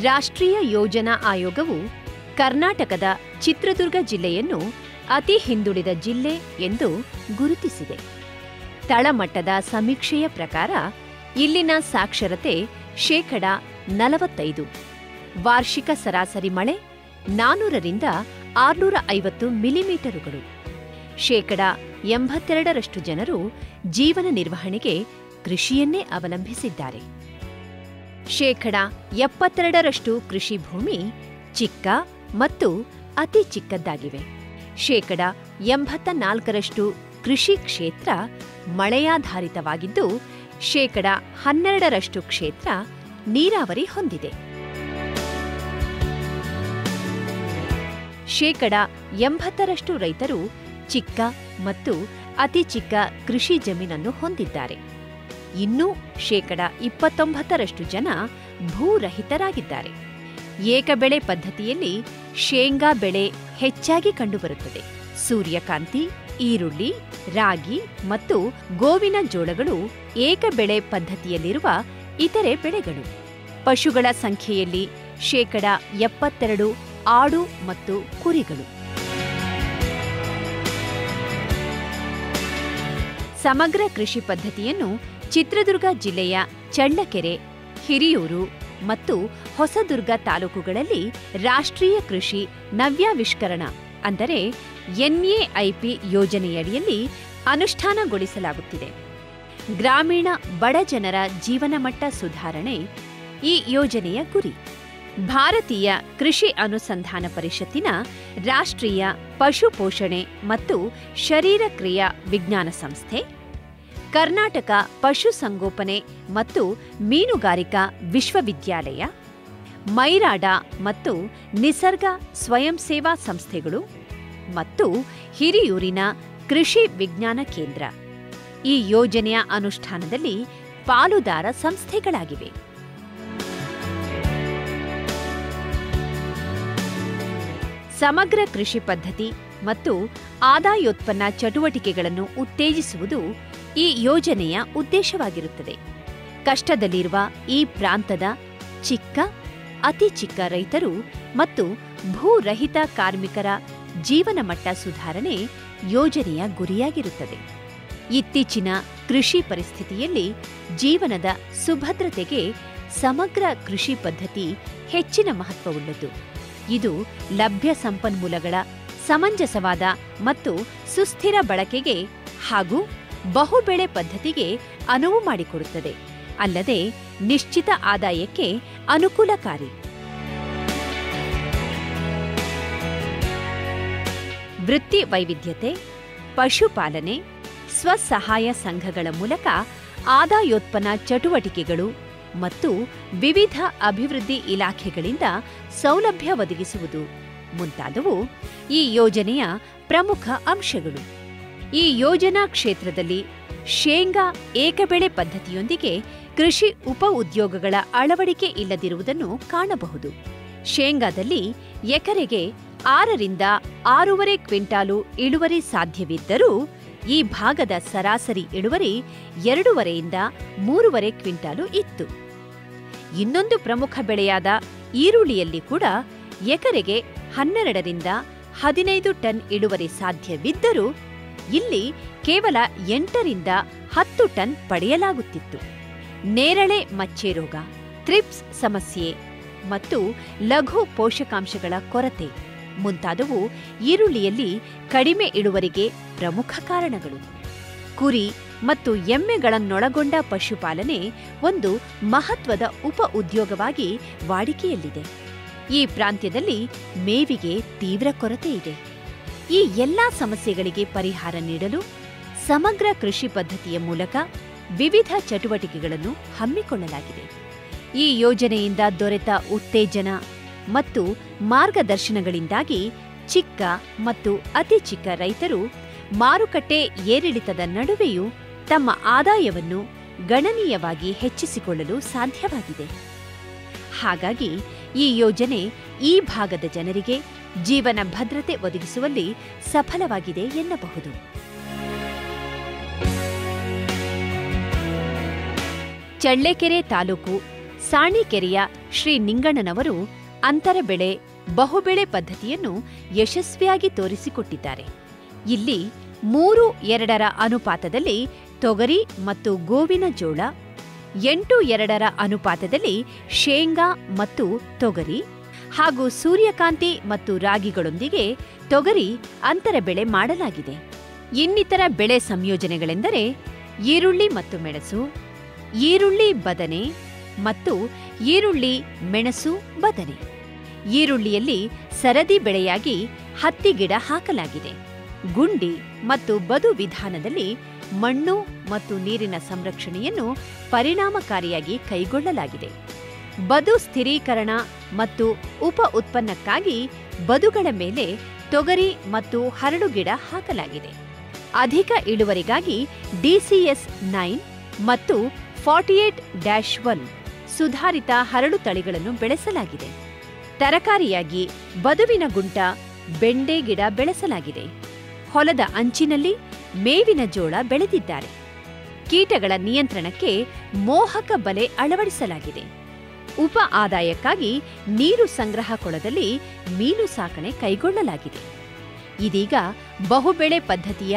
ರಾಷ್ಟ್ರೀಯ ಯೋಜನಾ ಆಯೋಗವು ಕರ್ನಾಟಕದ ಚಿತ್ರದುರ್ಗ ಜಿಲ್ಲೆಯನ್ನು ಅತಿ ಹಿಂದುಳಿದ ಜಿಲ್ಲೆ ಎಂದು ಗುರುತಿಸಿದೆ. ತಳಮಟ್ಟದ ಸಮೀಕ್ಷೆಯ ಪ್ರಕಾರ ಇಲ್ಲಿನ ಸಾಕ್ಷರತೆ 45%. ವಾರ್ಷಿಕ ಸರಾಸರಿ ಮಳೆ 400ರಿಂದ 650 ಮಿಲಿಮೀಟರುಗಳು. 82% ಜನರು ಜೀವನ ನಿರ್ವಹಣೆಗೆ ಕೃಷಿಯನ್ನೇ ಅವಲಂಬಿಸಿದ್ದಾರೆ. 72% ಕೃಷಿ ಭೂಮಿ ಚಿಕ್ಕ ಮತ್ತು ಅತಿ ಚಿಕ್ಕದ್ದಾಗಿವೆ. 84% ಕೃಷಿ ಕ್ಷೇತ್ರ ಮಳೆಯಾಧಾರಿತವಾಗಿದ್ದು, 12% ಕ್ಷೇತ್ರ ನೀರಾವರಿ ಹೊಂದಿದೆ. 80% ರೈತರು ಚಿಕ್ಕ ಮತ್ತು ಅತಿ ಚಿಕ್ಕ ಕೃಷಿ ಜಮೀನನ್ನು ಹೊಂದಿದ್ದಾರೆ. ಇನ್ನೂ 29% ಜನ ಭೂರಹಿತರಾಗಿದ್ದಾರೆ. ಏಕಬೆಳೆ ಪದ್ಧತಿಯಲ್ಲಿ ಶೇಂಗಾ ಬೆಳೆ ಹೆಚ್ಚಾಗಿ ಕಂಡುಬರುತ್ತದೆ. ಸೂರ್ಯಕಾಂತಿ, ಈರುಳ್ಳಿ, ರಾಗಿ ಮತ್ತು ಗೋವಿನ ಜೋಳಗಳು ಏಕಬೆಳೆ ಪದ್ಧತಿಯಲ್ಲಿರುವ ಇತರೆ ಬೆಳೆಗಳು. ಪಶುಗಳ ಸಂಖ್ಯೆಯಲ್ಲಿ 72% ಆಡು ಮತ್ತು ಕುರಿಗಳು. ಸಮಗ್ರ ಕೃಷಿ ಪದ್ಧತಿಯನ್ನು ಚಿತ್ರದುರ್ಗ ಜಿಲ್ಲೆಯ ಚಳ್ಳಕೆರೆ, ಹಿರಿಯೂರು ಮತ್ತು ಹೊಸದುರ್ಗ ತಾಲೂಕುಗಳಲ್ಲಿ ರಾಷ್ಟ್ರೀಯ ಕೃಷಿ ನವ್ಯಾವಿಷ್ಕರಣ ಅಂದರೆ NAIP ಯೋಜನೆಯಡಿಯಲ್ಲಿ ಅನುಷ್ಠಾನಗೊಳಿಸಲಾಗುತ್ತಿದೆ. ಗ್ರಾಮೀಣ ಬಡ ಜನರ ಜೀವನಮಟ್ಟ ಸುಧಾರಣೆ ಈ ಯೋಜನೆಯ ಗುರಿ. ಭಾರತೀಯ ಕೃಷಿ ಅನುಸಂಧಾನ ಪರಿಷತ್ತಿನ ರಾಷ್ಟ್ರೀಯ ಪಶು ಪೋಷಣೆ ಮತ್ತು ಶರೀರ ಕ್ರಿಯಾ ವಿಜ್ಞಾನ ಸಂಸ್ಥೆ, ಕರ್ನಾಟಕ ಪಶು ಸಂಗೋಪನೆ ಮತ್ತು ಮೀನುಗಾರಿಕಾ ವಿಶ್ವವಿದ್ಯಾಲಯ, ಮೈರಾಡ ಮತ್ತು ನಿಸರ್ಗ ಸ್ವಯಂ ಸೇವಾ ಸಂಸ್ಥೆಗಳು ಮತ್ತು ಹಿರಿಯೂರಿನ ಕೃಷಿ ವಿಜ್ಞಾನ ಕೇಂದ್ರ ಈ ಯೋಜನೆಯ ಅನುಷ್ಠಾನದಲ್ಲಿ ಪಾಲುದಾರ ಸಂಸ್ಥೆಗಳಾಗಿವೆ. ಸಮಗ್ರ ಕೃಷಿ ಪದ್ಧತಿ ಮತ್ತು ಆದಾಯೋತ್ಪನ್ನ ಚಟುವಟಿಕೆಗಳನ್ನು ಉತ್ತೇಜಿಸುವುದು ಈ ಯೋಜನೆಯ ಉದ್ದೇಶವಾಗಿರುತ್ತದೆ. ಕಷ್ಟದಲ್ಲಿರುವ ಈ ಪ್ರಾಂತದ ಚಿಕ್ಕ, ಅತಿ ಚಿಕ್ಕ ರೈತರು ಮತ್ತು ಭೂರಹಿತ ಕಾರ್ಮಿಕರ ಜೀವನಮಟ್ಟ ಸುಧಾರಣೆ ಯೋಜನೆಯ ಗುರಿಯಾಗಿರುತ್ತದೆ. ಇತ್ತೀಚಿನ ಕೃಷಿ ಪರಿಸ್ಥಿತಿಯಲ್ಲಿ ಜೀವನದ ಸುಭದ್ರತೆಗೆ ಸಮಗ್ರ ಕೃಷಿ ಪದ್ಧತಿ ಹೆಚ್ಚಿನ ಮಹತ್ವವುಳ್ಳದ್ದು. ಇದು ಲಭ್ಯ ಸಂಪನ್ಮೂಲಗಳ ಸಮಂಜಸವಾದ ಮತ್ತು ಸುಸ್ಥಿರ ಬಳಕೆಗೆ ಹಾಗೂ ಬಹುಬೆಳೆ ಪದ್ಧತಿಗೆ ಅನುವು ಮಾಡಿಕೊಡುತ್ತದೆ. ಅಲ್ಲದೆ ನಿಶ್ಚಿತ ಆದಾಯಕ್ಕೆ ಅನುಕೂಲಕಾರಿ. ವೃತ್ತಿ ವೈವಿಧ್ಯತೆ, ಪಶುಪಾಲನೆ, ಸ್ವಸಹಾಯ ಸಂಘಗಳ ಮೂಲಕ ಆದಾಯೋತ್ಪನ್ನ ಚಟುವಟಿಕೆಗಳು ಮತ್ತು ವಿವಿಧ ಅಭಿವೃದ್ಧಿ ಇಲಾಖೆಗಳಿಂದ ಸೌಲಭ್ಯ ಒದಗಿಸುವುದು ಮುಂತಾದವು ಈ ಯೋಜನೆಯ ಪ್ರಮುಖ ಅಂಶಗಳು. ಈ ಯೋಜನಾ ಕ್ಷೇತ್ರದಲ್ಲಿ ಶೇಂಗಾ ಏಕಬೆಳೆ ಪದ್ಧತಿಯೊಂದಿಗೆ ಕೃಷಿ ಉಪ ಉದ್ಯೋಗಗಳ ಅಳವಡಿಕೆ ಇಲ್ಲದಿರುವುದನ್ನು ಕಾಣಬಹುದು. ಶೇಂಗಾದಲ್ಲಿ ಎಕರೆಗೆ 6ರಿಂದ 6.5 ಕ್ವಿಂಟಾಲು ಇಳುವರಿ ಸಾಧ್ಯವಿದ್ದರೂ ಈ ಭಾಗದ ಸರಾಸರಿ ಇಳುವರಿ 2.5ರಿಂದ 3.5 ಕ್ವಿಂಟಾಲು ಇತ್ತು. ಇನ್ನೊಂದು ಪ್ರಮುಖ ಬೆಳೆಯಾದ ಈರುಳ್ಳಿಯಲ್ಲಿ ಕೂಡ ಎಕರೆಗೆ 12ರಿಂದ 15 ಟನ್ ಇಳುವರಿ ಸಾಧ್ಯವಿದ್ದರೂ ಇಲ್ಲಿ ಕೇವಲ 8ರಿಂದ 10 ಟನ್ ಪಡೆಯಲಾಗುತ್ತಿತ್ತು. ನೇರಳೆ ಮಚ್ಚೆ ರೋಗ, ಥ್ರಿಪ್ಸ್ ಸಮಸ್ಯೆ ಮತ್ತು ಲಘು ಪೋಷಕಾಂಶಗಳ ಕೊರತೆ ಮುಂತಾದವು ಈರುಳ್ಳಿಯಲ್ಲಿ ಕಡಿಮೆ ಇಳುವರಿಗೆ ಪ್ರಮುಖ ಕಾರಣಗಳು. ಕುರಿ ಮತ್ತು ಎಮ್ಮೆಗಳನ್ನೊಳಗೊಂಡ ಪಶುಪಾಲನೆ ಒಂದು ಮಹತ್ವದ ಉಪ ಉದ್ಯೋಗವಾಗಿ ವಾಡಿಕೆಯಲ್ಲಿದೆ. ಈ ಪ್ರಾಂತ್ಯದಲ್ಲಿ ಮೇವಿಗೆ ತೀವ್ರ ಕೊರತೆ ಇದೆ. ಈ ಎಲ್ಲಾ ಸಮಸ್ಯೆಗಳಿಗೆ ಪರಿಹಾರ ನೀಡಲು ಸಮಗ್ರ ಕೃಷಿ ಪದ್ಧತಿಯ ಮೂಲಕ ವಿವಿಧ ಚಟುವಟಿಕೆಗಳನ್ನು ಹಮ್ಮಿಕೊಳ್ಳಲಾಗಿದೆ. ಈ ಯೋಜನೆಯಿಂದ ದೊರೆತ ಉತ್ತೇಜನ ಮತ್ತು ಮಾರ್ಗದರ್ಶನಗಳಿಂದಾಗಿ ಚಿಕ್ಕ ಮತ್ತು ಅತಿ ಚಿಕ್ಕ ರೈತರು ಮಾರುಕಟ್ಟೆ ಏರಿಳಿತದ ನಡುವೆಯೂ ತಮ್ಮ ಆದಾಯವನ್ನು ಗಣನೀಯವಾಗಿ ಹೆಚ್ಚಿಸಿಕೊಳ್ಳಲು ಸಾಧ್ಯವಾಗಿದೆ. ಹಾಗಾಗಿ ಈ ಯೋಜನೆ ಈ ಭಾಗದ ಜನರಿಗೆ ಜೀವನ ಭದ್ರತೆ ಒದಗಿಸುವಲ್ಲಿ ಸಫಲವಾಗಿದೆ ಎನ್ನಬಹುದು. ಚಳ್ಳಕೆರೆ ತಾಲೂಕು ಸಾಣಿಕೆರೆಯ ಶ್ರೀ ನಿಂಗಣ್ಣನವರು ಅಂತರ ಬೆಳೆ ಬಹುಬೆಳೆ ಪದ್ಧತಿಯನ್ನು ಯಶಸ್ವಿಯಾಗಿ ತೋರಿಸಿಕೊಟ್ಟಿದ್ದಾರೆ. ಇಲ್ಲಿ 3:2 ಅನುಪಾತದಲ್ಲಿ ತೊಗರಿ ಮತ್ತು ಗೋವಿನ ಜೋಳ, 8:2 ಅನುಪಾತದಲ್ಲಿ ಶೇಂಗಾ ಮತ್ತು ತೊಗರಿ ಹಾಗೂ ಸೂರ್ಯಕಾಂತಿ ಮತ್ತು ರಾಗಿಗಳೊಂದಿಗೆ ತೊಗರಿ ಅಂತರ ಬೆಳೆ ಮಾಡಲಾಗಿದೆ. ಇನ್ನಿತರ ಬೆಳೆ ಸಂಯೋಜನೆಗಳೆಂದರೆ ಈರುಳ್ಳಿ ಮತ್ತು ಮೆಣಸು, ಈರುಳ್ಳಿ ಬದನೆ ಮತ್ತು ಈರುಳ್ಳಿ ಮೆಣಸು ಬದನೆ. ಈರುಳ್ಳಿಯಲ್ಲಿ ಸರದಿ ಬೆಳೆಯಾಗಿ ಹತ್ತಿ ಗಿಡ ಹಾಕಲಾಗಿದೆ. ಗುಂಡಿ ಮತ್ತು ಬದು ವಿಧಾನದಲ್ಲಿ ಮಣ್ಣು ಮತ್ತು ನೀರಿನ ಸಂರಕ್ಷಣೆಯನ್ನು ಪರಿಣಾಮಕಾರಿಯಾಗಿ ಕೈಗೊಳ್ಳಲಾಗಿದೆ. ಬದು ಸ್ಥಿರೀಕರಣ ಮತ್ತು ಉಪ ಉತ್ಪನ್ನಕ್ಕಾಗಿ ಬದುಗಳ ಮೇಲೆ ತೊಗರಿ ಮತ್ತು ಹರಳು ಗಿಡ ಹಾಕಲಾಗಿದೆ. ಅಧಿಕ ಇಳುವರಿಗಾಗಿ DCS 9 ಮತ್ತು 48-1 ಸುಧಾರಿತ ಹರಳು ತಳಿಗಳನ್ನು ಬೆಳೆಸಲಾಗಿದೆ. ತರಕಾರಿಯಾಗಿ ಬದುವಿನ ಗುಂಟ, ಬೆಂಡೆ ಗಿಡ ಬೆಳೆಸಲಾಗಿದೆ. ಹೊಲದ ಅಂಚಿನಲ್ಲಿ ಮೇವಿನ ಜೋಳ ಬೆಳೆದಿದ್ದಾರೆ. ಕೀಟಗಳ ನಿಯಂತ್ರಣಕ್ಕೆ ಮೋಹಕ ಬಲೆ ಅಳವಡಿಸಲಾಗಿದೆ. ಉಪ ಆದಾಯಕ್ಕಾಗಿ ನೀರು ಸಂಗ್ರಹ ಕೊಳದಲ್ಲಿ ಮೀನು ಸಾಕಣೆ ಕೈಗೊಳ್ಳಲಾಗಿದೆ. ಇದೀಗ ಬಹುಬೆಳೆ ಪದ್ಧತಿಯ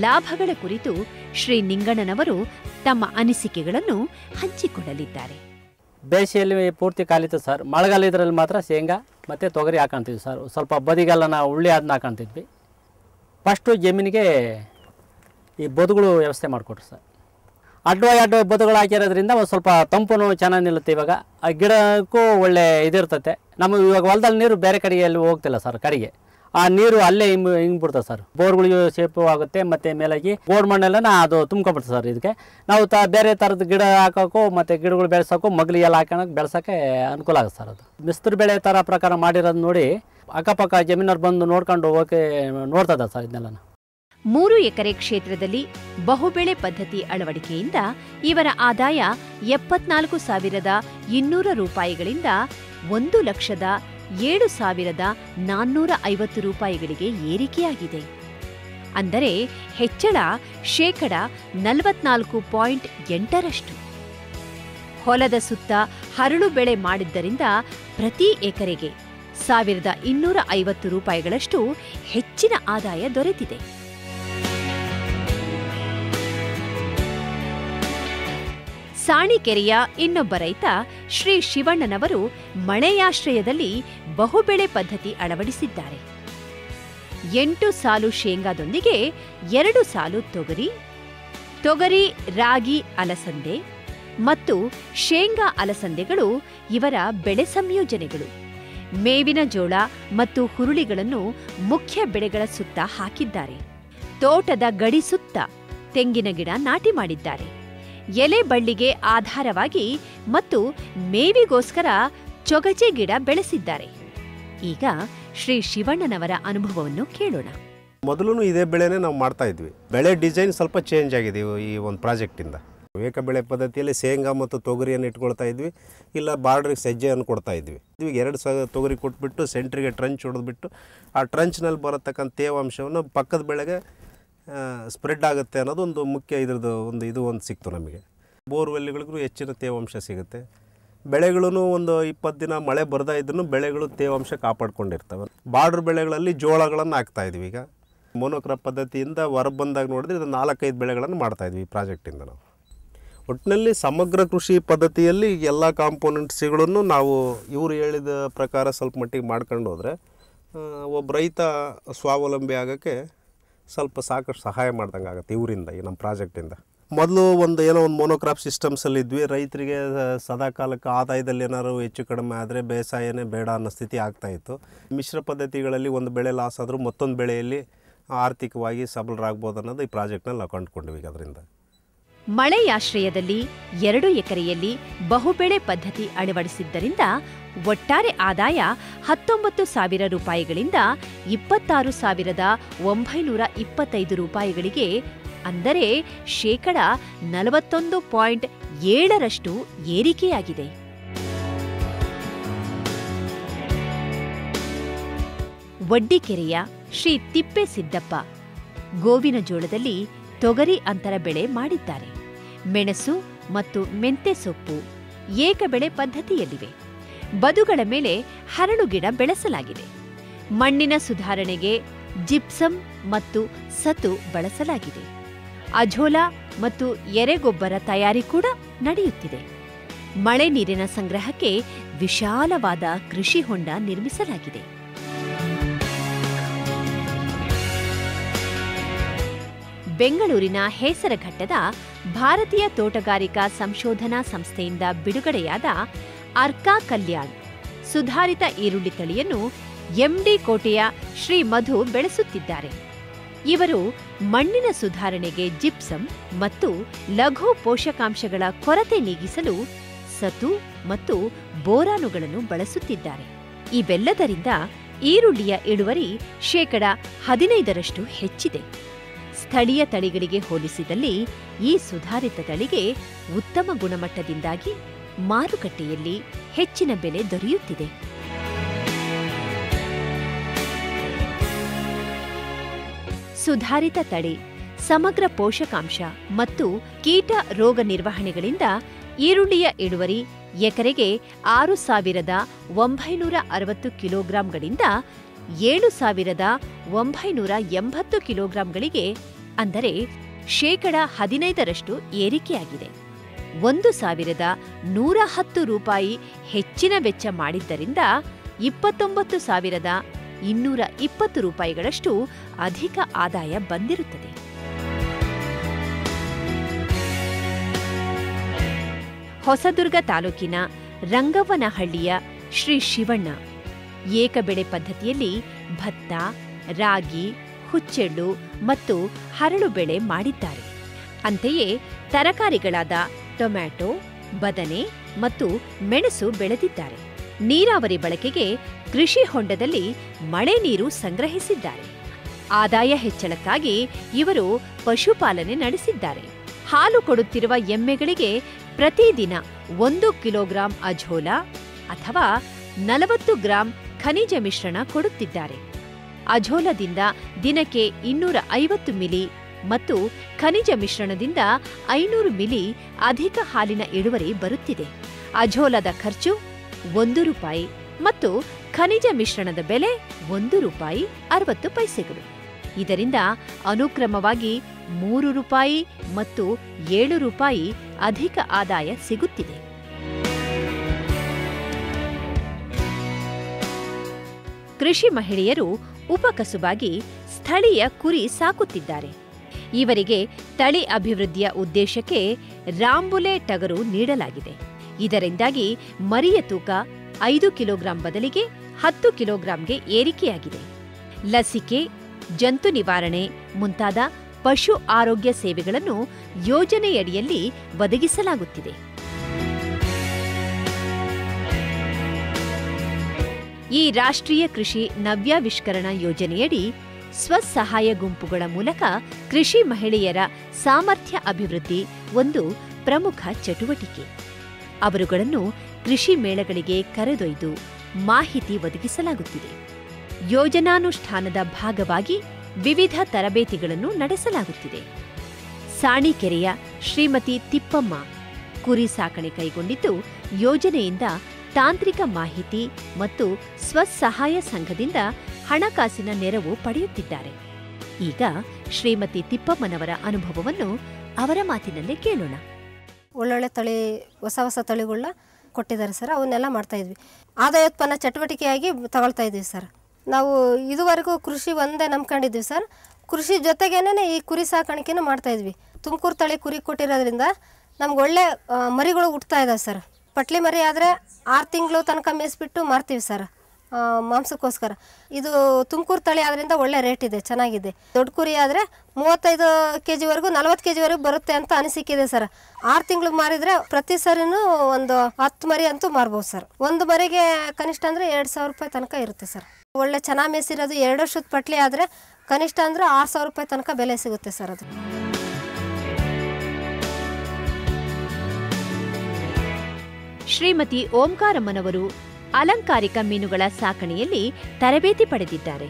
ಲಾಭಗಳ ಕುರಿತು ಶ್ರೀ ನಿಂಗಣ್ಣನವರು ತಮ್ಮ ಅನಿಸಿಕೆಗಳನ್ನು ಹಂಚಿಕೊಳ್ಳಲಿದ್ದಾರೆ. ಬೇಸಿಗೆಯಲ್ಲಿ ಪೂರ್ತಿ ಕಾಲಿತ್ತು ಸರ್. ಮಳೆಗಾಲ ಇದರಲ್ಲಿ ಮಾತ್ರ ಶೇಂಗಾ ಮತ್ತು ತೊಗರಿ ಹಾಕೊಂತೀವಿ ಸರ್. ಸ್ವಲ್ಪ ಬದಿಗೆಲ್ಲ ನಾವು ಉಳ್ಳಿ ಅದನ್ನ ಹಾಕೊಂತಿದ್ವಿ. ಫಸ್ಟು ಜಮೀನಿಗೆ ಈ ಬದುಗಳು ವ್ಯವಸ್ಥೆ ಮಾಡಿಕೊಟ್ರು ಸರ್. ಅಡ್ಡ ಬದುಗಳು ಹಾಕಿರೋದ್ರಿಂದ ಒಂದು ಸ್ವಲ್ಪ ತಂಪು ಚೆನ್ನಾಗಿ ನಿಲ್ಲುತ್ತೆ. ಇವಾಗ ಆ ಗಿಡಕ್ಕೂ ಒಳ್ಳೆ ಇದಿರ್ತತೆ. ನಮಗೆ ಇವಾಗ ಹೊಲದಲ್ಲಿ ನೀರು ಬೇರೆ ಕಡೆಗೆ ಎಲ್ಲಿ ಹೋಗ್ತಿಲ್ಲ ಸರ್. ಕಡೆಗೆ ಆ ನೀರು ಅಲ್ಲೇ ಹಿಂಗ್ಬಿಡ್ತದೆ ಸರ್. ಬೋರ್ಗಳಿಗೆ ಶೇಪು ಆಗುತ್ತೆ ಮತ್ತು ಮೇಲಾಗಿ ಗೋಡ್ ಮಣ್ಣೆಲ್ಲ ಅದು ತುಂಬ್ಕೊಂಡ್ಬಿಡ್ತದೆ ಸರ್. ಇದಕ್ಕೆ ನಾವು ಬೇರೆ ಥರದ ಗಿಡ ಹಾಕೋಕ್ಕೂ ಮತ್ತು ಗಿಡಗಳು ಬೆಳೆಸೋಕ್ಕೂ ಮಗ್ಲಿಗೆಲ್ಲ ಹಾಕೋಣಕ್ಕೆ ಬೆಳೆಸೋಕ್ಕೆ ಅನುಕೂಲ ಆಗುತ್ತೆ ಸರ್. ಅದು ಮಿಸ್ತ್ರಿ ಬೆಳೆ ಥರ ಪ್ರಕಾರ ಮಾಡಿರೋದು ನೋಡಿ ಅಕ್ಕಪಕ್ಕ ಜಮೀನವ್ರು ಬಂದು ನೋಡ್ಕೊಂಡು ಹೋಗೋಕ್ಕೆ ನೋಡ್ತದ ಸರ್ ಇದನ್ನೆಲ್ಲ. 3 ಎಕರೆ ಕ್ಷೇತ್ರದಲ್ಲಿ ಬಹುಬೆಳೆ ಪದ್ಧತಿ ಅಳವಡಿಕೆಯಿಂದ ಇವರ ಆದಾಯ 74,200 ರೂಪಾಯಿಗಳಿಂದ 1,07,450 ರೂಪಾಯಿಗಳಿಗೆ ಏರಿಕೆಯಾಗಿದೆ. ಅಂದರೆ ಹೆಚ್ಚಳ ಶೇಕಡ 44.8ರಷ್ಟು. ಹೊಲದ ಸುತ್ತ ಹರಳು ಬೆಳೆ ಮಾಡಿದ್ದರಿಂದ ಪ್ರತಿ ಎಕರೆಗೆ 1,250 ರೂಪಾಯಿಗಳಷ್ಟು ಹೆಚ್ಚಿನ ಆದಾಯ ದೊರೆತಿದೆ. ಸಾಣಿಕೆರೆಯ ಇನ್ನೊಬ್ಬ ರೈತ ಶ್ರೀ ಶಿವಣ್ಣನವರು ಮಳೆಯಾಶ್ರಯದಲ್ಲಿ ಬಹುಬೆಳೆ ಪದ್ಧತಿ ಅಳವಡಿಸಿದ್ದಾರೆ. 8 ಸಾಲು ಶೇಂಗಾದೊಂದಿಗೆ 2 ಸಾಲು ತೊಗರಿ, ರಾಗಿ ಅಲಸಂದೆ ಮತ್ತು ಶೇಂಗಾ ಅಲಸಂದೆಗಳು ಇವರ ಬೆಳೆ ಸಂಯೋಜನೆಗಳು. ಮೇವಿನ ಜೋಳ ಮತ್ತು ಹುರುಳಿಗಳನ್ನು ಮುಖ್ಯ ಬೆಳೆಗಳ ಸುತ್ತ ಹಾಕಿದ್ದಾರೆ. ತೋಟದ ಗಡಿ ಸುತ್ತ ತೆಂಗಿನ ಗಿಡ ನಾಟಿ ಮಾಡಿದ್ದಾರೆ. ಎಲೆ ಬಳ್ಳಿಗೆ ಆಧಾರವಾಗಿ ಮತ್ತು ಮೇವಿಗೋಸ್ಕರ ಚೊಗಚೆ ಗಿಡ ಬೆಳೆಸಿದ್ದಾರೆ. ಈಗ ಶ್ರೀ ಶಿವಣ್ಣನವರ ಅನುಭವವನ್ನು ಕೇಳೋಣ. ಮೊದಲು ಇದೇ ಬೆಳೆನೇ ನಾವು ಮಾಡ್ತಾ ಇದ್ವಿ. ಬೆಳೆ ಡಿಸೈನ್ ಸ್ವಲ್ಪ ಚೇಂಜ್ ಆಗಿದೆ ಈ ಒಂದು ಪ್ರಾಜೆಕ್ಟಿಂದ. ಏಕ ಬೆಳೆ ಪದ್ಧತಿಯಲ್ಲಿ ಶೇಂಗಾ ಮತ್ತು ತೊಗರಿಯನ್ನು ಇಟ್ಕೊಳ್ತಾ ಇದ್ವಿ, ಇಲ್ಲ ಬಾರ್ಡ್ರಿಗೆ ಸಜ್ಜೆಯನ್ನು ಕೊಡ್ತಾ ಇದ್ವಿ. 2 ತೊಗರಿ ಕೊಟ್ಬಿಟ್ಟು ಸೆಂಟ್ರಿಗೆ ಟ್ರಂಚ್ ಹೊಡೆದ್ಬಿಟ್ಟು ಆ ಟ್ರಂಚ್ನಲ್ಲಿ ಬರತಕ್ಕಂಥ ತೇವಾಂಶವನ್ನು ಪಕ್ಕದ ಬೆಳೆಗೆ ಸ್ಪ್ರೆಡ್ ಆಗುತ್ತೆ ಅನ್ನೋದು ಒಂದು ಮುಖ್ಯ ಇದ್ರದ್ದು ಒಂದು ಸಿಕ್ತು ನಮಗೆ. ಬೋರ್ವೆಲ್ಗಳಿಗೂ ಹೆಚ್ಚಿನ ತೇವಾಂಶ ಸಿಗುತ್ತೆ. ಬೆಳೆಗಳೂ ಒಂದು 20 ದಿನ ಮಳೆ ಬರ್ತಾ ಇದ್ರೂ ಬೆಳೆಗಳು ತೇವಾಂಶ ಕಾಪಾಡ್ಕೊಂಡಿರ್ತವೆ. ಬಾರ್ಡ್ರ್ ಬೆಳೆಗಳಲ್ಲಿ ಜೋಳಗಳನ್ನು ಹಾಕ್ತಾಯಿದ್ವಿ. ಈಗ ಮೋನೋಕ್ರಾಪ್ ಪದ್ಧತಿಯಿಂದ ಹೊರ ಬಂದಾಗ ನೋಡಿದ್ರೆ ಇದು 4-5 ಬೆಳೆಗಳನ್ನು ಮಾಡ್ತಾಯಿದ್ವಿ ಈ ಪ್ರಾಜೆಕ್ಟಿಂದ. ನಾವು ಒಟ್ಟಿನಲ್ಲಿ ಸಮಗ್ರ ಕೃಷಿ ಪದ್ಧತಿಯಲ್ಲಿ ಎಲ್ಲ ಕಾಂಪೋನೆಂಟ್ಸ್ಗಳನ್ನು ನಾವು ಇವರು ಹೇಳಿದ ಪ್ರಕಾರ ಸ್ವಲ್ಪ ಮಟ್ಟಿಗೆ ಮಾಡ್ಕೊಂಡು ಹೋದರೆ ಒಬ್ಬ ರೈತ ಸ್ವಾವಲಂಬಿ ಆಗೋಕ್ಕೆ ಸ್ವಲ್ಪ ಸಾಕಷ್ಟು ಸಹಾಯ ಮಾಡ್ದಂಗೆ ಆಗುತ್ತೆ ಇವರಿಂದ, ಈ ನಮ್ಮ ಪ್ರಾಜೆಕ್ಟಿಂದ. ಮೊದಲು ಒಂದು ಮೋನೋಕ್ರಾಪ್ ಸಿಸ್ಟಮ್ಸಲ್ಲಿ ಇದ್ವಿ. ರೈತರಿಗೆ ಸದಾಕಾಲಕ್ಕೆ ಆದಾಯದಲ್ಲಿ ಏನಾದ್ರು ಹೆಚ್ಚು ಕಡಿಮೆ ಆದರೆ ಬೇಸಾಯನೇ ಬೇಡ ಅನ್ನೋ ಸ್ಥಿತಿ ಆಗ್ತಾಯಿತ್ತು. ಮಿಶ್ರ ಪದ್ಧತಿಗಳಲ್ಲಿ ಒಂದು ಬೆಳೆ ಲಾಸ್ ಆದರೂ ಮತ್ತೊಂದು ಬೆಳೆಯಲ್ಲಿ ಆರ್ಥಿಕವಾಗಿ ಸಬಲರಾಗ್ಬೋದು ಅನ್ನೋದು ಈ ಪ್ರಾಜೆಕ್ಟ್ನಲ್ಲಿ ನಾವು ಕಂಡುಕೊಂಡ್ವಿ. ಅದರಿಂದ ಮಳೆಯಾಶ್ರಯದಲ್ಲಿ 2 ಎಕರೆಯಲ್ಲಿ ಬಹುಬೆಳೆ ಪದ್ಧತಿ ಅಳವಡಿಸಿದ್ದರಿಂದ ಒಟ್ಟಾರೆ ಆದಾಯ 19,000 ರೂಪಾಯಿಗಳಿಂದ 26,925 ರೂಪಾಯಿಗಳಿಗೆ, ಅಂದರೆ ಶೇಕಡ 41.7ರಷ್ಟು ಏರಿಕೆಯಾಗಿದೆ. ವಡ್ಡಿಕೆರೆಯ ಶ್ರೀ ತಿಪ್ಪೇಸಿದ್ದಪ್ಪ ಗೋವಿನ ಜೋಳದಲ್ಲಿ ತೊಗರಿ ಅಂತರ ಬೆಳೆ ಮಾಡಿದ್ದಾರೆ. ಮೆಣಸು ಮತ್ತು ಮೆಂತೆ ಸೊಪ್ಪು, ಏಕಬೆಳೆ ಪದ್ಧತಿಯಲ್ಲಿವೆ. ಬದುಗಳ ಮೇಲೆ ಹರಳು ಗಿಡ ಬೆಳೆಸಲಾಗಿದೆ. ಮಣ್ಣಿನ ಸುಧಾರಣೆಗೆ ಜಿಪ್ಸಮ್ ಮತ್ತು ಸತು ಬಳಸಲಾಗಿದೆ. ಅಜೋಲಾ ಮತ್ತು ಎರೆಗೊಬ್ಬರ ತಯಾರಿ ಕೂಡ ನಡೆಯುತ್ತಿದೆ. ಮಳೆ ನೀರಿನ ಸಂಗ್ರಹಕ್ಕೆ ವಿಶಾಲವಾದ ಕೃಷಿ ಹೊಂಡ ನಿರ್ಮಿಸಲಾಗಿದೆ. ಬೆಂಗಳೂರಿನ ಹೇಸರಘಟ್ಟದ ಭಾರತೀಯ ತೋಟಗಾರಿಕಾ ಸಂಶೋಧನಾ ಸಂಸ್ಥೆಯಿಂದ ಬಿಡುಗಡೆಯಾದ ಅರ್ಕಾ ಕಲ್ಯಾಣ್ ಸುಧಾರಿತ ಈರುಳ್ಳಿ ತಳಿಯನ್ನು ಎಂಡಿ ಕೋಟೆಯ ಶ್ರೀ ಮಧು ಬೆಳೆಸುತ್ತಿದ್ದಾರೆ. ಇವರು ಮಣ್ಣಿನ ಸುಧಾರಣೆಗೆ ಜಿಪ್ಸಮ್ ಮತ್ತು ಲಘು ಪೋಷಕಾಂಶಗಳ ಕೊರತೆ ನೀಗಿಸಲು ಸತು ಮತ್ತು ಬೋರಾನುಗಳನ್ನು ಬಳಸುತ್ತಿದ್ದಾರೆ. ಇವೆಲ್ಲದರಿಂದ ಈರುಳ್ಳಿಯ ಇಳುವರಿ 15% ಹೆಚ್ಚಿದೆ. ಸ್ಥಳೀಯ ತಳಿಗಳಿಗೆ ಹೋಲಿಸಿದಲ್ಲಿ ಈ ಸುಧಾರಿತ ತಳಿಗೆ ಉತ್ತಮ ಗುಣಮಟ್ಟದಿಂದಾಗಿ ಮಾರುಕಟ್ಟೆಯಲ್ಲಿ ಹೆಚ್ಚಿನ ಬೆಲೆ ದೊರೆಯುತ್ತಿದೆ. ಸುಧಾರಿತ ತಳಿ ಸಮಗ್ರ ಪೋಷಕಾಂಶ ಮತ್ತು ಕೀಟ ರೋಗ ನಿರ್ವಹಣೆಗಳಿಂದ ಈರುಳ್ಳಿಯ ಇಳುವರಿ ಎಕರೆಗೆ 6,960 ಕಿಲೋಗ್ರಾಂಗಳಿಂದ 7,980 ಕಿಲೋಗ್ರಾಂಗಳಿಗೆ, ಅಂದರೆ 15% ಏರಿಕೆಯಾಗಿದೆ. 1,110 ರೂಪಾಯಿ ಹೆಚ್ಚಿನ ವೆಚ್ಚ ಮಾಡಿದ್ದರಿಂದ 29,220 ರೂಪಾಯಿಗಳಷ್ಟು ಅಧಿಕ ಆದಾಯ ಬಂದಿರುತ್ತದೆ. ಹೊಸದುರ್ಗ ತಾಲೂಕಿನ ರಂಗವ್ವನಹಳ್ಳಿಯ ಶ್ರೀ ಶಿವಣ್ಣ ಏಕಬೆಳೆ ಪದ್ಧತಿಯಲ್ಲಿ ಭತ್ತ, ರಾಗಿ, ಹುಚ್ಚೆಳ್ಳು ಮತ್ತು ಹರಳು ಬೆಳೆ ಮಾಡಿದ್ದಾರೆ. ಅಂತೆಯೇ ತರಕಾರಿಗಳಾದ ಟೊಮ್ಯಾಟೊ, ಬದನೆ ಮತ್ತು ಮೆಣಸು ಬೆಳೆದಿದ್ದಾರೆ. ನೀರಾವರಿ ಬಳಕೆಗೆ ಕೃಷಿ ಹೊಂಡದಲ್ಲಿ ಮಳೆ ನೀರು ಸಂಗ್ರಹಿಸಿದ್ದಾರೆ. ಆದಾಯ ಹೆಚ್ಚಳಕ್ಕಾಗಿ ಇವರು ಪಶುಪಾಲನೆ ನಡೆಸಿದ್ದಾರೆ. ಹಾಲು ಕೊಡುತ್ತಿರುವ ಎಮ್ಮೆಗಳಿಗೆ ಪ್ರತಿದಿನ 1 ಕಿಲೋಗ್ರಾಂ ಅಜೋಲಾ ಅಥವಾ 40 ಗ್ರಾಂ ಖನಿಜ ಮಿಶ್ರಣ ಕೊಡುತ್ತಿದ್ದಾರೆ. ಅಜೋಲದಿಂದ ದಿನಕ್ಕೆ 250 ಮಿಲಿ ಮತ್ತು ಖನಿಜ ಮಿಶ್ರಣದಿಂದ 500 ಮಿಲಿ ಅಧಿಕ ಹಾಲಿನ ಇಳುವರಿ ಬರುತ್ತಿದೆ. ಅಜೋಲದ ಖರ್ಚು 1 ರೂಪಾಯಿ ಮತ್ತು ಖನಿಜ ಮಿಶ್ರಣದ ಬೆಲೆ 1 ರೂಪಾಯಿ 60 ಪೈಸೆಗಳು. ಇದರಿಂದ ಅನುಕ್ರಮವಾಗಿ 3 ರೂಪಾಯಿ ಮತ್ತು 7 ರೂಪಾಯಿ ಅಧಿಕ ಆದಾಯ ಸಿಗುತ್ತಿದೆ. ಕೃಷಿ ಮಹಿಳೆಯರು ಉಪಕಸುಬಾಗಿ ಸ್ಥಳೀಯ ಕುರಿ ಸಾಕುತ್ತಿದ್ದಾರೆ. ಇವರಿಗೆ ತಳಿ ಅಭಿವೃದ್ಧಿಯ ಉದ್ದೇಶಕ್ಕೆ ರಾಂಬುಲೆ ಟಗರು ನೀಡಲಾಗಿದೆ. ಇದರಿಂದಾಗಿ ಮರಿಯ ತೂಕ 5 ಕಿಲೋಗ್ರಾಂ ಬದಲಿಗೆ 10 ಕಿಲೋಗ್ರಾಂಗೆ ಏರಿಕೆಯಾಗಿದೆ. ಲಸಿಕೆ, ಜಂತು ನಿವಾರಣೆ ಮುಂತಾದ ಪಶು ಆರೋಗ್ಯ ಸೇವೆಗಳನ್ನು ಯೋಜನೆಯಡಿಯಲ್ಲಿ ಒದಗಿಸಲಾಗುತ್ತಿದೆ. ಈ ರಾಷ್ಟ್ರೀಯ ಕೃಷಿ ನವ್ಯಾವಿಷ್ಕರಣ ಯೋಜನೆಯಡಿ ಸ್ವಸಹಾಯ ಗುಂಪುಗಳ ಮೂಲಕ ಕೃಷಿ ಮಹಿಳೆಯರ ಸಾಮರ್ಥ್ಯ ಅಭಿವೃದ್ಧಿ ಒಂದು ಪ್ರಮುಖ ಚಟುವಟಿಕೆ. ಅವರುಗಳನ್ನು ಕೃಷಿ ಮೇಳಗಳಿಗೆ ಕರೆದೊಯ್ದು ಮಾಹಿತಿ ಒದಗಿಸಲಾಗುತ್ತಿದೆ. ಯೋಜನಾನುಷ್ಠಾನದ ಭಾಗವಾಗಿ ವಿವಿಧ ತರಬೇತಿಗಳನ್ನು ನಡೆಸಲಾಗುತ್ತಿದೆ. ಸಾಣಿಕೆರೆಯ ಶ್ರೀಮತಿ ತಿಪ್ಪಮ್ಮ ಕುರಿ ಸಾಕಣೆ ಕೈಗೊಂಡಿದ್ದು, ಯೋಜನೆಯಿಂದ ತಾಂತ್ರಿಕ ಮಾಹಿತಿ ಮತ್ತು ಸ್ವಸಹಾಯ ಸಂಘದಿಂದ ಹಣಕಾಸಿನ ನೆರವು ಪಡೆಯುತ್ತಿದ್ದಾರೆ. ಈಗ ಶ್ರೀಮತಿ ತಿಪ್ಪಮ್ಮನವರ ಅನುಭವವನ್ನು ಅವರ ಮಾತಿನಲ್ಲೇ ಕೇಳೋಣ. ಒಳ್ಳೊಳ್ಳೆ ತಳಿ, ಹೊಸ ಹೊಸ ತಳಿಗಳನ್ನ ಕೊಟ್ಟಿದ್ದಾರೆ ಸರ್. ಅವನ್ನೆಲ್ಲ ಮಾಡ್ತಾಯಿದ್ವಿ. ಆದಾಯೋತ್ಪನ್ನ ಚಟುವಟಿಕೆಯಾಗಿ ತಗೊಳ್ತಾ ಇದ್ವಿ ಸರ್. ನಾವು ಇದುವರೆಗೂ ಕೃಷಿ ಒಂದೇ ನಂಬ್ಕೊಂಡಿದ್ವಿ ಸರ್. ಕೃಷಿ ಜೊತೆಗೇನೆ ಈ ಕುರಿ ಸಾಕಾಣಿಕೆನೂ ಮಾಡ್ತಾಯಿದ್ವಿ. ತುಮಕೂರು ತಳಿ ಕುರಿ ಕೊಟ್ಟಿರೋದ್ರಿಂದ ನಮ್ಗೆ ಒಳ್ಳೆ ಮರಿಗಳು ಹುಟ್ತಾ ಇದ್ದಾವೆ ಸರ್. ಪಟ್ಲಿ ಮರಿ ಆದರೆ 6 ತಿಂಗಳು ತನಕ ಮೇಯಿಸ್ಬಿಟ್ಟು ಮಾರ್ತೀವಿ ಸರ್ ಮಾಂಸಕ್ಕೋಸ್ಕರ. ಇದು ತುಮಕೂರು ತಳಿ ಆದ್ದರಿಂದ ಒಳ್ಳೆ ರೇಟ್ ಇದೆ, ಚೆನ್ನಾಗಿದೆ. ದೊಡ್ಡ ಕುರಿ ಆದರೆ 35 kgವರೆಗೂ 40 kgವರೆಗೂ ಬರುತ್ತೆ ಅಂತ ಅನಿಸಿಕಿದೆ ಸರ್. 6 ತಿಂಗಳು ಮಾರಿದರೆ ಪ್ರತಿ ಸರಿನೂ ಒಂದು 10 ಮರಿ ಅಂತೂ ಮಾರ್ಬೋದು ಸರ್. ಒಂದು ಮರಿಗೆ ಕನಿಷ್ಠ ಅಂದರೆ 2,000 ರೂಪಾಯಿ ತನಕ ಇರುತ್ತೆ ಸರ್. ಒಳ್ಳೆ ಚೆನ್ನಾಗಿ ಮೇಯಿಸಿರೋದು 2 ವರ್ಷದ ಪಟ್ಲಿ ಆದರೆ ಕನಿಷ್ಠ ಅಂದರೆ 6,000 ರೂಪಾಯಿ ತನಕ ಬೆಲೆ ಸಿಗುತ್ತೆ ಸರ್. ಅದು ಶ್ರೀಮತಿ ಓಂಕಾರಮ್ಮನವರು ಅಲಂಕಾರಿಕ ಮೀನುಗಳ ಸಾಕಣೆಯಲ್ಲಿ ತರಬೇತಿ ಪಡೆದಿದ್ದಾರೆ.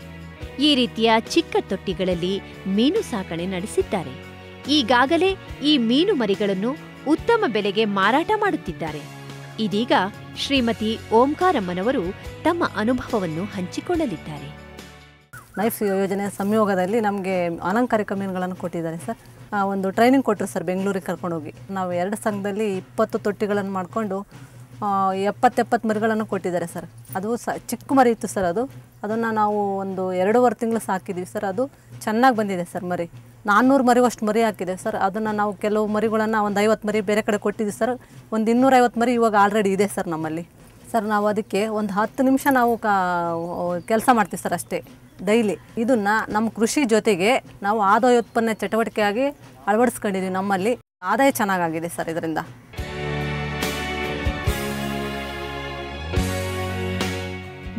ಈ ರೀತಿಯ ಚಿಕ್ಕ ತೊಟ್ಟಿಗಳಲ್ಲಿ ಮೀನು ಸಾಕಣೆ ನಡೆಸಿದ್ದಾರೆ. ಈಗಾಗಲೇ ಈ ಮೀನು ಮರಿಗಳನ್ನು ಉತ್ತಮ ಬೆಲೆಗೆ ಮಾರಾಟ ಮಾಡುತ್ತಿದ್ದಾರೆ. ಇದೀಗ ಶ್ರೀಮತಿ ಓಂಕಾರಮ್ಮನವರು ತಮ್ಮ ಅನುಭವವನ್ನು ಹಂಚಿಕೊಳ್ಳಲಿದ್ದಾರೆ. ನೈಫ್ ಯೋಜನೆ ಸಂಯೋಗದಲ್ಲಿ ನಮಗೆ ಅಲಂಕಾರಿಕ ಮೀನುಗಳನ್ನು ಕೊಟ್ಟಿದ್ದಾರೆ ಸರ್. ಒಂದು ಟ್ರೈನಿಂಗ್ ಕೊಟ್ಟರು ಸರ್ ಬೆಂಗಳೂರಿಗೆ ಕರ್ಕೊಂಡೋಗಿ. ನಾವು 2 ಸಂಘದಲ್ಲಿ 20 ತೊಟ್ಟಿಗಳನ್ನು ಮಾಡಿಕೊಂಡು 70 ಮರಿಗಳನ್ನು ಕೊಟ್ಟಿದ್ದಾರೆ ಸರ್. ಅದು ಚಿಕ್ಕ ಮರಿ ಇತ್ತು ಸರ್. ಅದನ್ನು ನಾವು ಒಂದು 2.5 ತಿಂಗಳು ಸಾಕಿದ್ದೀವಿ ಸರ್. ಅದು ಚೆನ್ನಾಗಿ ಬಂದಿದೆ ಸರ್ ಮರಿ. 400 ಮರಿವಷ್ಟು ಮರಿ ಹಾಕಿದೆ ಸರ್. ಅದನ್ನು ನಾವು ಕೆಲವು ಮರಿಗಳನ್ನು ಒಂದು 50 ಮರಿ ಬೇರೆ ಕಡೆ ಕೊಟ್ಟಿದ್ದೀವಿ ಸರ್. ಒಂದು 250 ಮರಿ ಇವಾಗ ಆಲ್ರೆಡಿ ಇದೆ ಸರ್ ನಮ್ಮಲ್ಲಿ ಸರ್. ನಾವು ಅದಕ್ಕೆ ಒಂದು 10 ನಿಮಿಷ ನಾವು ಕೆಲಸ ಮಾಡ್ತೀವಿ ಸರ್ ಅಷ್ಟೇ ಡೈಲಿ. ಇದನ್ನು ನಮ್ಮ ಕೃಷಿ ಜೊತೆಗೆ ನಾವು ಆದಾಯೋತ್ಪನ್ನ ಚಟುವಟಿಕೆಯಾಗಿ ಅಳವಡಿಸ್ಕೊಂಡಿದ್ದೀವಿ. ನಮ್ಮಲ್ಲಿ ಆದಾಯ ಚೆನ್ನಾಗಾಗಿದೆ ಸರ್ ಇದರಿಂದ.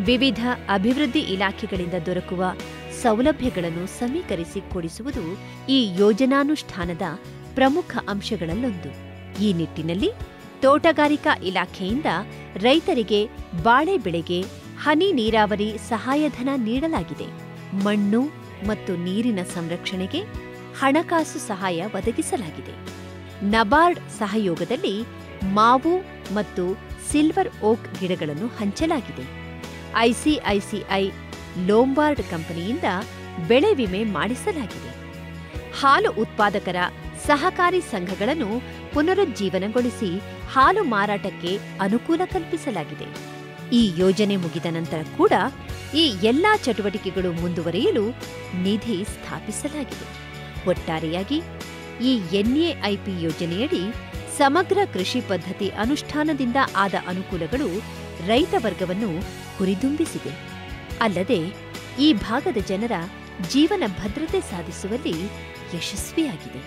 ವಿವಿಧ ಅಭಿವೃದ್ಧಿ ಇಲಾಖೆಗಳಿಂದ ದೊರಕುವ ಸೌಲಭ್ಯಗಳನ್ನು ಸಮೀಕರಿಸಿ ಕೊಡಿಸುವುದು ಈ ಯೋಜನಾನುಷ್ಠಾನದ ಪ್ರಮುಖ ಅಂಶಗಳಲ್ಲೊಂದು. ಈ ನಿಟ್ಟಿನಲ್ಲಿ ತೋಟಗಾರಿಕಾ ಇಲಾಖೆಯಿಂದ ರೈತರಿಗೆ ಬಾಳೆ ಬೆಳೆಗೆ ಹನಿ ನೀರಾವರಿ ಸಹಾಯಧನ ನೀಡಲಾಗಿದೆ. ಮಣ್ಣು ಮತ್ತು ನೀರಿನ ಸಂರಕ್ಷಣೆಗೆ ಹಣಕಾಸು ಸಹಾಯ ಒದಗಿಸಲಾಗಿದೆ. ನಬಾರ್ಡ್ ಸಹಯೋಗದಲ್ಲಿ ಮಾವು ಮತ್ತು ಸಿಲ್ವರ್ ಓಕ್ ಗಿಡಗಳನ್ನು ಹಂಚಲಾಗಿದೆ. ಐಸಿಐಸಿಐ ಲೋಂಬಾರ್ಡ್ ಕಂಪನಿಯಿಂದ ಬೆಳೆ ವಿಮೆ ಮಾಡಿಸಲಾಗಿದೆ. ಹಾಲು ಉತ್ಪಾದಕರ ಸಹಕಾರಿ ಸಂಘಗಳನ್ನು ಪುನರುಜ್ಜೀವನಗೊಳಿಸಿ ಹಾಲು ಮಾರಾಟಕ್ಕೆ ಅನುಕೂಲ ಕಲ್ಪಿಸಲಾಗಿದೆ. ಈ ಯೋಜನೆ ಮುಗಿದ ನಂತರ ಕೂಡ ಈ ಎಲ್ಲಾ ಚಟುವಟಿಕೆಗಳು ಮುಂದುವರಿಯಲು ನಿಧಿ ಸ್ಥಾಪಿಸಲಾಗಿದೆ. ಒಟ್ಟಾರೆಯಾಗಿ ಈ ಎನ್ಎಐಪಿ ಯೋಜನೆಯಡಿ ಸಮಗ್ರ ಕೃಷಿ ಪದ್ಧತಿ ಅನುಷ್ಠಾನದಿಂದ ಆದ ಅನುಕೂಲಗಳು ರೈತ ವರ್ಗವನ್ನು ಹುರಿದುಂಬಿಸಿದೆ. ಅಲ್ಲದೆ ಈ ಭಾಗದ ಜನರ ಜೀವನ ಭದ್ರತೆ ಸಾಧಿಸುವಲ್ಲಿ ಯಶಸ್ವಿಯಾಗಿದೆ.